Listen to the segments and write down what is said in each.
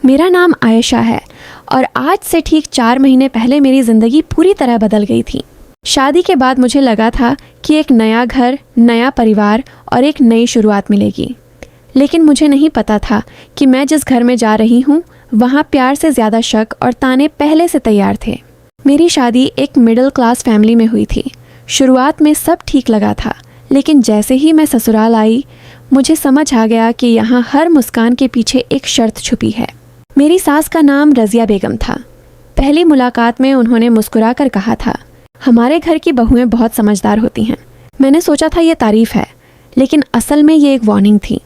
मेरा नाम आयशा है और आज से ठीक 4 महीने पहले मेरी ज़िंदगी पूरी तरह बदल गई थी। शादी के बाद मुझे लगा था कि एक नया घर, नया परिवार और एक नई शुरुआत मिलेगी, लेकिन मुझे नहीं पता था कि मैं जिस घर में जा रही हूँ वहाँ प्यार से ज़्यादा शक और ताने पहले से तैयार थे। मेरी शादी एक मिडिल क्लास फैमिली में हुई थी। शुरुआत में सब ठीक लगा था, लेकिन जैसे ही मैं ससुराल आई मुझे समझ आ गया कि यहाँ हर मुस्कान के पीछे एक शर्त छुपी है। मेरी सास का नाम रज़िया बेगम था। पहली मुलाकात में उन्होंने मुस्कुरा कर कहा था, हमारे घर की बहुएं बहुत समझदार होती हैं। मैंने सोचा था ये तारीफ है, लेकिन असल में ये एक वार्निंग थी।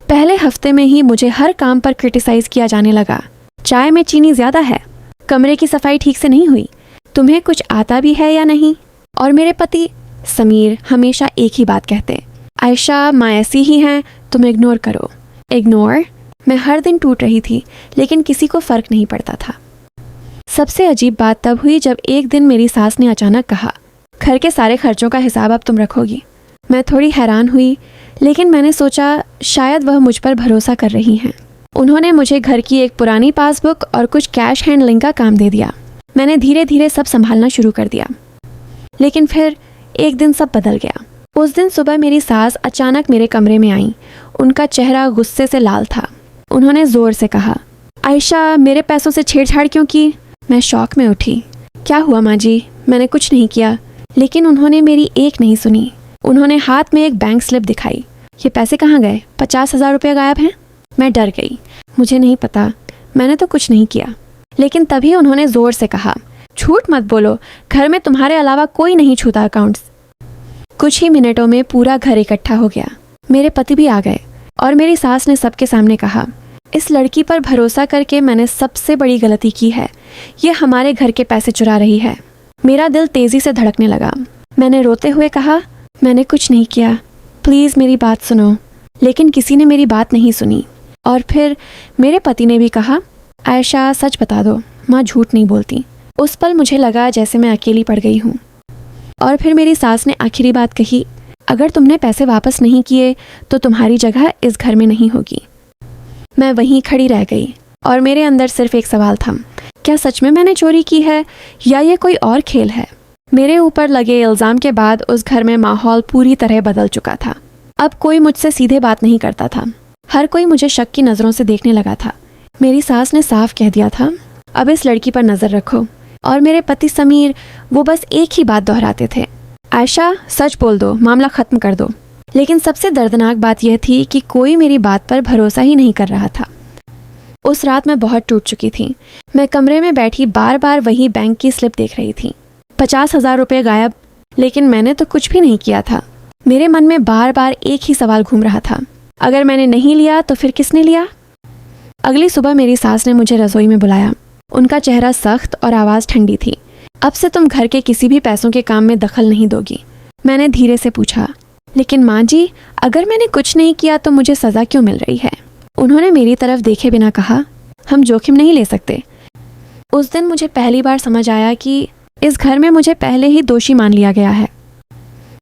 पहले हफ्ते में ही मुझे हर काम पर क्रिटिसाइज किया जाने लगा। चाय में चीनी ज़्यादा है, कमरे की सफाई ठीक से नहीं हुई, तुम्हें कुछ आता भी है या नहीं। और मेरे पति समीर हमेशा एक ही बात कहते, आयशा माँ ऐसी ही हैं, तुम इग्नोर करो। इग्नोर? मैं हर दिन टूट रही थी, लेकिन किसी को फ़र्क नहीं पड़ता था। सबसे अजीब बात तब हुई जब एक दिन मेरी सास ने अचानक कहा, घर के सारे खर्चों का हिसाब अब तुम रखोगी। मैं थोड़ी हैरान हुई, लेकिन मैंने सोचा शायद वह मुझ पर भरोसा कर रही हैं। उन्होंने मुझे घर की एक पुरानी पासबुक और कुछ कैश हैंडलिंग का काम दे दिया। मैंने धीरे धीरे सब संभालना शुरू कर दिया, लेकिन फिर एक दिन सब बदल गया। उस दिन सुबह मेरी सास अचानक मेरे कमरे में आई। उनका चेहरा गुस्से से लाल था। उन्होंने ज़ोर से कहा, आयशा मेरे पैसों से छेड़छाड़ क्यों की? मैं शॉक में उठी। क्या हुआ माँ जी? मैंने कुछ नहीं किया। लेकिन उन्होंने मेरी एक नहीं सुनी। उन्होंने हाथ में एक बैंक स्लिप दिखाई। ये पैसे कहाँ गए? 50,000 रुपये गायब हैं। मैं डर गई। मुझे नहीं पता, मैंने तो कुछ नहीं किया। लेकिन तभी उन्होंने ज़ोर से कहा, झूठ मत बोलो, घर में तुम्हारे अलावा कोई नहीं छूता अकाउंट्स। कुछ ही मिनटों में पूरा घर इकट्ठा हो गया। मेरे पति भी आ गए और मेरी सास ने सबके सामने कहा, इस लड़की पर भरोसा करके मैंने सबसे बड़ी गलती की है। ये हमारे घर के पैसे चुरा रही है। मेरा दिल तेज़ी से धड़कने लगा। मैंने रोते हुए कहा, मैंने कुछ नहीं किया, प्लीज़ मेरी बात सुनो। लेकिन किसी ने मेरी बात नहीं सुनी। और फिर मेरे पति ने भी कहा, आयशा सच बता दो, माँ झूठ नहीं बोलती। उस पल मुझे लगा जैसे मैं अकेली पड़ गई हूँ। और फिर मेरी सास ने आखिरी बात कही, अगर तुमने पैसे वापस नहीं किए तो तुम्हारी जगह इस घर में नहीं होगी। मैं वहीं खड़ी रह गई और मेरे अंदर सिर्फ एक सवाल था, क्या सच में मैंने चोरी की है या ये कोई और खेल है? मेरे ऊपर लगे इल्ज़ाम के बाद उस घर में माहौल पूरी तरह बदल चुका था। अब कोई मुझसे सीधे बात नहीं करता था। हर कोई मुझे शक की नज़रों से देखने लगा था। मेरी सास ने साफ कह दिया था, अब इस लड़की पर नज़र रखो। और मेरे पति समीर, वो बस एक ही बात दोहराते थे, आयशा सच बोल दो, मामला ख़त्म कर दो। लेकिन सबसे दर्दनाक बात यह थी कि कोई मेरी बात पर भरोसा ही नहीं कर रहा था। उस रात मैं बहुत टूट चुकी थी। मैं कमरे में बैठी बार बार वही बैंक की स्लिप देख रही थी। 50,000 रुपये गायब, लेकिन मैंने तो कुछ भी नहीं किया था। मेरे मन में बार बार एक ही सवाल घूम रहा था, अगर मैंने नहीं लिया तो फिर किसने लिया? अगली सुबह मेरी सास ने मुझे रसोई में बुलाया। उनका चेहरा सख्त और आवाज़ ठंडी थी। अब से तुम घर के किसी भी पैसों के काम में दखल नहीं दोगी। मैंने धीरे से पूछा, लेकिन माँ जी, अगर मैंने कुछ नहीं किया तो मुझे सज़ा क्यों मिल रही है? उन्होंने मेरी तरफ देखे बिना कहा, हम जोखिम नहीं ले सकते। उस दिन मुझे पहली बार समझ आया कि इस घर में मुझे पहले ही दोषी मान लिया गया है।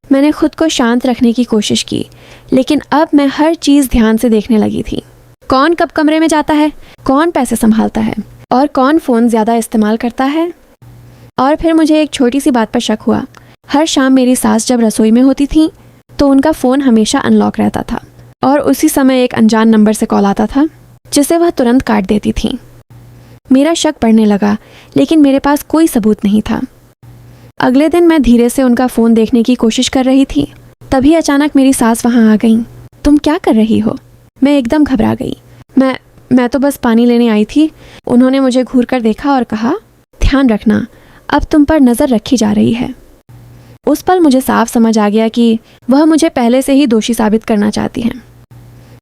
मैंने खुद को शांत रखने की कोशिश की, लेकिन अब मैं हर चीज़ ध्यान से देखने लगी थी। कौन कब कमरे में जाता है, कौन पैसे संभालता है और कौन फ़ोन ज़्यादा इस्तेमाल करता है। और फिर मुझे एक छोटी सी बात पर शक हुआ। हर शाम मेरी सास जब रसोई में होती थी तो उनका फ़ोन हमेशा अनलॉक रहता था और उसी समय एक अनजान नंबर से कॉल आता था जिसे वह तुरंत काट देती थी। मेरा शक बढ़ने लगा, लेकिन मेरे पास कोई सबूत नहीं था। अगले दिन मैं धीरे से उनका फ़ोन देखने की कोशिश कर रही थी। तभी अचानक मेरी सास वहाँ आ गई। तुम क्या कर रही हो? मैं एकदम घबरा गई। मैं तो बस पानी लेने आई थी। उन्होंने मुझे घूर कर देखा और कहा, ध्यान रखना, अब तुम पर नज़र रखी जा रही है। उस पल मुझे साफ समझ आ गया कि वह मुझे पहले से ही दोषी साबित करना चाहती हैं।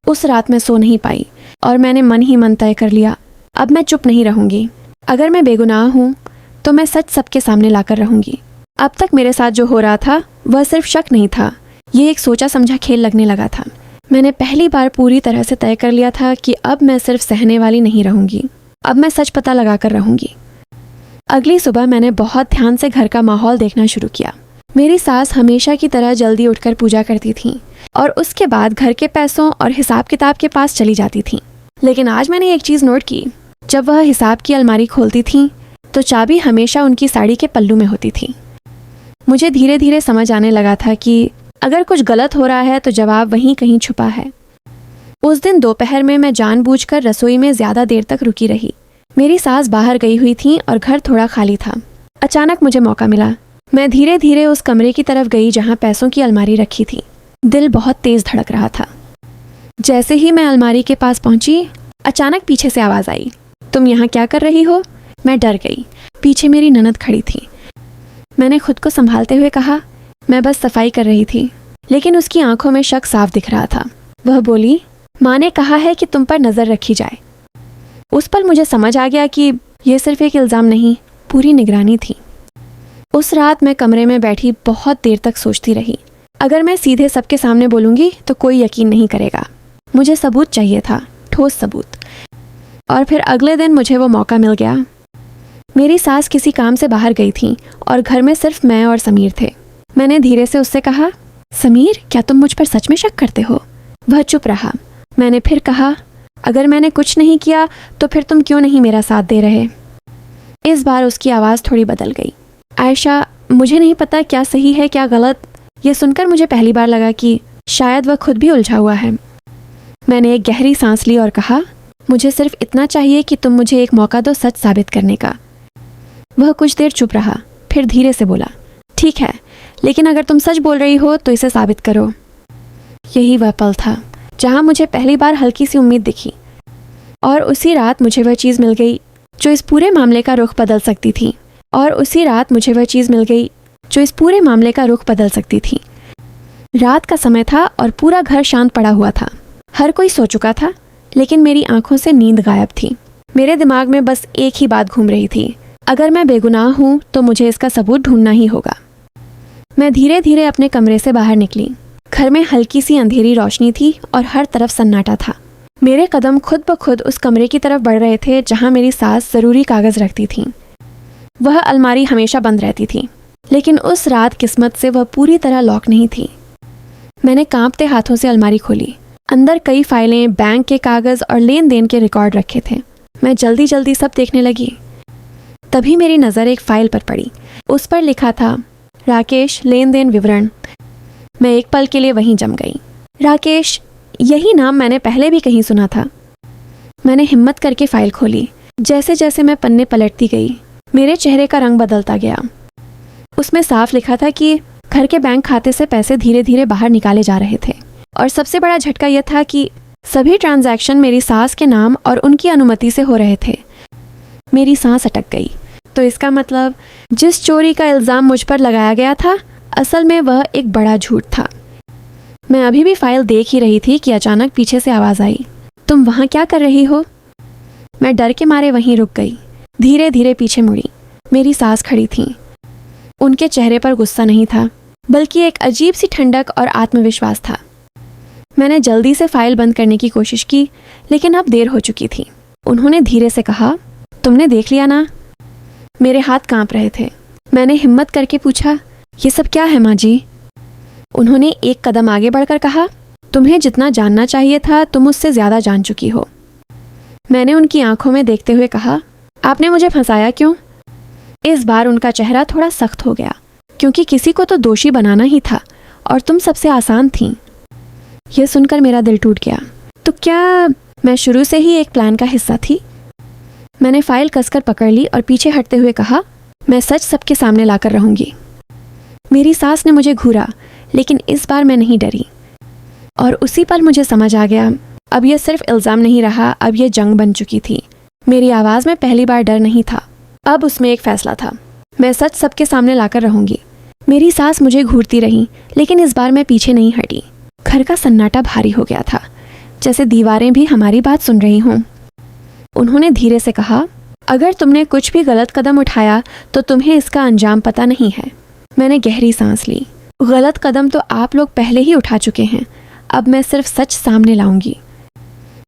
उस रात मैं सो नहीं पाई और मैंने मन ही मन तय कर लिया, अब मैं चुप नहीं रहूँगी। अगर मैं बेगुनाह हूँ तो मैं सच सबके सामने लाकर रहूँगी। अब तक मेरे साथ जो हो रहा था वह सिर्फ शक नहीं था, ये एक सोचा समझा खेल लगने लगा था। मैंने पहली बार पूरी तरह से तय कर लिया था कि अब मैं सिर्फ सहने वाली नहीं रहूँगी, अब मैं सच पता लगा कर रहूँगी। अगली सुबह मैंने बहुत ध्यान से घर का माहौल देखना शुरू किया। मेरी सास हमेशा की तरह जल्दी उठकर पूजा करती थी और उसके बाद घर के पैसों और हिसाब किताब के पास चली जाती थी। लेकिन आज मैंने एक चीज़ नोट की, जब वह हिसाब की अलमारी खोलती थी तो चाबी हमेशा उनकी साड़ी के पल्लू में होती थी। मुझे धीरे धीरे समझ आने लगा था कि अगर कुछ गलत हो रहा है तो जवाब वहीं कहीं छुपा है। उस दिन दोपहर में मैं जानबूझकर रसोई में ज़्यादा देर तक रुकी रही। मेरी सास बाहर गई हुई थी और घर थोड़ा खाली था। अचानक मुझे मौका मिला। मैं धीरे धीरे उस कमरे की तरफ गई जहाँ पैसों की अलमारी रखी थी। दिल बहुत तेज धड़क रहा था। जैसे ही मैं अलमारी के पास पहुंची, अचानक पीछे से आवाज़ आई, तुम यहाँ क्या कर रही हो? मैं डर गई। पीछे मेरी ननद खड़ी थी। मैंने खुद को संभालते हुए कहा, मैं बस सफाई कर रही थी। लेकिन उसकी आंखों में शक साफ दिख रहा था। वह बोली, माँ ने कहा है कि तुम पर नज़र रखी जाए। उस पल मुझे समझ आ गया कि यह सिर्फ एक इल्ज़ाम नहीं, पूरी निगरानी थी। उस रात मैं कमरे में बैठी बहुत देर तक सोचती रही। अगर मैं सीधे सबके सामने बोलूँगी तो कोई यकीन नहीं करेगा। मुझे सबूत चाहिए था, ठोस सबूत। और फिर अगले दिन मुझे वो मौका मिल गया। मेरी सास किसी काम से बाहर गई थी और घर में सिर्फ मैं और समीर थे। मैंने धीरे से उससे कहा, समीर, क्या तुम मुझ पर सच में शक करते हो? वह चुप रहा। मैंने फिर कहा, अगर मैंने कुछ नहीं किया तो फिर तुम क्यों नहीं मेरा साथ दे रहे? इस बार उसकी आवाज़ थोड़ी बदल गई। आयशा, मुझे नहीं पता क्या सही है क्या गलत। यह सुनकर मुझे पहली बार लगा कि शायद वह खुद भी उलझा हुआ है। मैंने एक गहरी सांस ली और कहा, मुझे सिर्फ इतना चाहिए कि तुम मुझे एक मौका दो सच साबित करने का। वह कुछ देर चुप रहा, फिर धीरे से बोला, ठीक है, लेकिन अगर तुम सच बोल रही हो तो इसे साबित करो। यही वह पल था जहाँ मुझे पहली बार हल्की सी उम्मीद दिखी। और उसी रात मुझे वह चीज़ मिल गई जो इस पूरे मामले का रुख बदल सकती थी। रात का समय था और पूरा घर शांत पड़ा हुआ था। हर कोई सो चुका था, लेकिन मेरी आंखों से नींद गायब थी। मेरे दिमाग में बस एक ही बात घूम रही थी, अगर मैं बेगुनाह हूँ तो मुझे इसका सबूत ढूंढना ही होगा। मैं धीरे धीरे अपने कमरे से बाहर निकली। घर में हल्की सी अंधेरी रोशनी थी और हर तरफ सन्नाटा था। मेरे कदम खुद ब खुद उस कमरे की तरफ बढ़ रहे थे जहाँ मेरी सास ज़रूरी कागज़ रखती थी। वह अलमारी हमेशा बंद रहती थी, लेकिन उस रात किस्मत से वह पूरी तरह लॉक नहीं थी। मैंने कांपते हाथों से अलमारी खोली। अंदर कई फाइलें, बैंक के कागज़ और लेन देन के रिकॉर्ड रखे थे। मैं जल्दी जल्दी सब देखने लगी। तभी मेरी नज़र एक फाइल पर पड़ी। उस पर लिखा था, राकेश लेन देन विवरण। मैं एक पल के लिए वहीं जम गई। राकेश, यही नाम मैंने पहले भी कहीं सुना था। मैंने हिम्मत करके फाइल खोली। जैसे जैसे मैं पन्ने पलटती गई, मेरे चेहरे का रंग बदलता गया। उसमें साफ लिखा था कि घर के बैंक खाते से पैसे धीरे धीरे बाहर निकाले जा रहे थे। और सबसे बड़ा झटका यह था कि सभी ट्रांजैक्शन मेरी सास के नाम और उनकी अनुमति से हो रहे थे। मेरी सांस अटक गई। तो इसका मतलब जिस चोरी का इल्ज़ाम मुझ पर लगाया गया था, असल में वह एक बड़ा झूठ था। मैं अभी भी फाइल देख ही रही थी कि अचानक पीछे से आवाज़ आई, तुम वहाँ क्या कर रही हो? मैं डर के मारे वहीं रुक गई। धीरे धीरे पीछे मुड़ी। मेरी सास खड़ी थी। उनके चेहरे पर गुस्सा नहीं था, बल्कि एक अजीब सी ठंडक और आत्मविश्वास था। मैंने जल्दी से फाइल बंद करने की कोशिश की, लेकिन अब देर हो चुकी थी। उन्होंने धीरे से कहा, तुमने देख लिया ना? मेरे हाथ कांप रहे थे। मैंने हिम्मत करके पूछा, ये सब क्या है माँ जी? उन्होंने एक कदम आगे बढ़कर कहा, तुम्हें जितना जानना चाहिए था तुम उससे ज़्यादा जान चुकी हो। मैंने उनकी आंखों में देखते हुए कहा, आपने मुझे फंसाया क्यों? इस बार उनका चेहरा थोड़ा सख्त हो गया, क्योंकि किसी को तो दोषी बनाना ही था और तुम सबसे आसान थीं। यह सुनकर मेरा दिल टूट गया। तो क्या मैं शुरू से ही एक प्लान का हिस्सा थी? मैंने फाइल कसकर पकड़ ली और पीछे हटते हुए कहा, मैं सच सबके सामने लाकर रहूंगी। मेरी सास ने मुझे घूरा, लेकिन इस बार मैं नहीं डरी। और उसी पल मुझे समझ आ गया, अब यह सिर्फ इल्ज़ाम नहीं रहा, अब यह जंग बन चुकी थी। मेरी आवाज़ में पहली बार डर नहीं था, अब उसमें एक फैसला था। मैं सच सबके सामने लाकर रहूंगी। मेरी सास मुझे घूरती रही, लेकिन इस बार मैं पीछे नहीं हटी। घर का सन्नाटा भारी हो गया था, जैसे दीवारें भी हमारी बात सुन रही हों। उन्होंने धीरे से कहा, अगर तुमने कुछ भी गलत कदम उठाया तो तुम्हें इसका अंजाम पता नहीं है। मैंने गहरी सांस ली। गलत कदम तो आप लोग पहले ही उठा चुके हैं, अब मैं सिर्फ सच सामने लाऊंगी।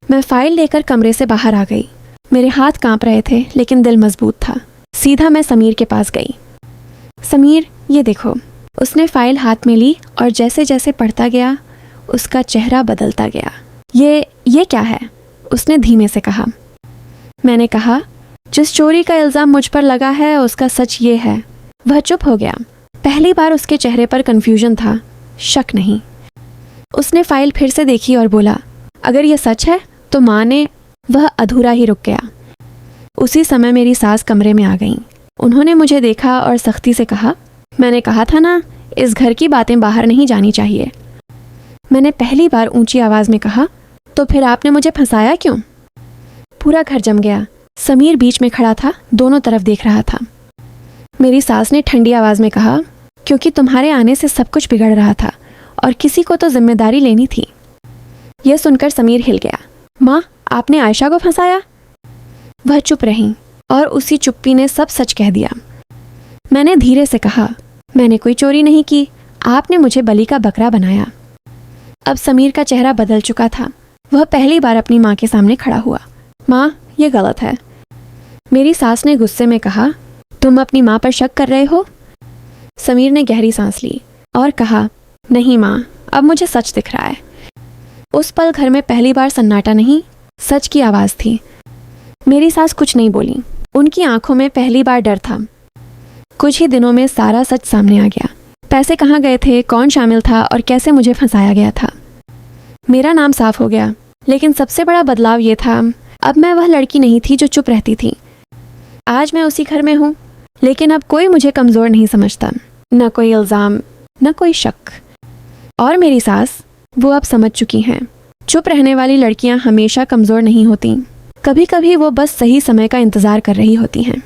मैं फाइल लेकर कमरे से बाहर आ गई। मेरे हाथ कांप रहे थे, लेकिन दिल मजबूत था। सीधा मैं समीर के पास गई। समीर, ये देखो। उसने फाइल हाथ में ली और जैसे जैसे पढ़ता गया, उसका चेहरा बदलता गया। ये क्या है? उसने धीमे से कहा। मैंने कहा, जिस चोरी का इल्ज़ाम मुझ पर लगा है उसका सच ये है। वह चुप हो गया। पहली बार उसके चेहरे पर कन्फ्यूजन था, शक नहीं। उसने फाइल फिर से देखी और बोला, अगर यह सच है तो माँ ने। वह अधूरा ही रुक गया। उसी समय मेरी सास कमरे में आ गईं। उन्होंने मुझे देखा और सख्ती से कहा, मैंने कहा था ना, इस घर की बातें बाहर नहीं जानी चाहिए। मैंने पहली बार ऊंची आवाज़ में कहा, तो फिर आपने मुझे फंसाया क्यों? पूरा घर जम गया। समीर बीच में खड़ा था, दोनों तरफ देख रहा था। मेरी सास ने ठंडी आवाज़ में कहा, क्योंकि तुम्हारे आने से सब कुछ बिगड़ रहा था और किसी को तो जिम्मेदारी लेनी थी। यह सुनकर समीर हिल गया। माँ, आपने आयशा को फंसाया? वह चुप रहीं और उसी चुप्पी ने सब सच कह दिया। मैंने धीरे से कहा, मैंने कोई चोरी नहीं की, आपने मुझे बलि का बकरा बनाया। अब समीर का चेहरा बदल चुका था। वह पहली बार अपनी माँ के सामने खड़ा हुआ। माँ, ये गलत है। मेरी सास ने गुस्से में कहा, तुम अपनी माँ पर शक कर रहे हो? समीर ने गहरी सांस ली और कहा, नहीं माँ, अब मुझे सच दिख रहा है। उस पल घर में पहली बार सन्नाटा नहीं, सच की आवाज़ थी। मेरी सास कुछ नहीं बोली। उनकी आंखों में पहली बार डर था। कुछ ही दिनों में सारा सच सामने आ गया। पैसे कहाँ गए थे, कौन शामिल था और कैसे मुझे फंसाया गया था। मेरा नाम साफ हो गया, लेकिन सबसे बड़ा बदलाव ये था, अब मैं वह लड़की नहीं थी जो चुप रहती थी। आज मैं उसी घर में हूँ, लेकिन अब कोई मुझे कमज़ोर नहीं समझता। न कोई इल्ज़ाम, न कोई शक। और मेरी सास, वो अब समझ चुकी हैं। चुप रहने वाली लड़कियां हमेशा कमज़ोर नहीं होती। कभी कभी वो बस सही समय का इंतज़ार कर रही होती हैं।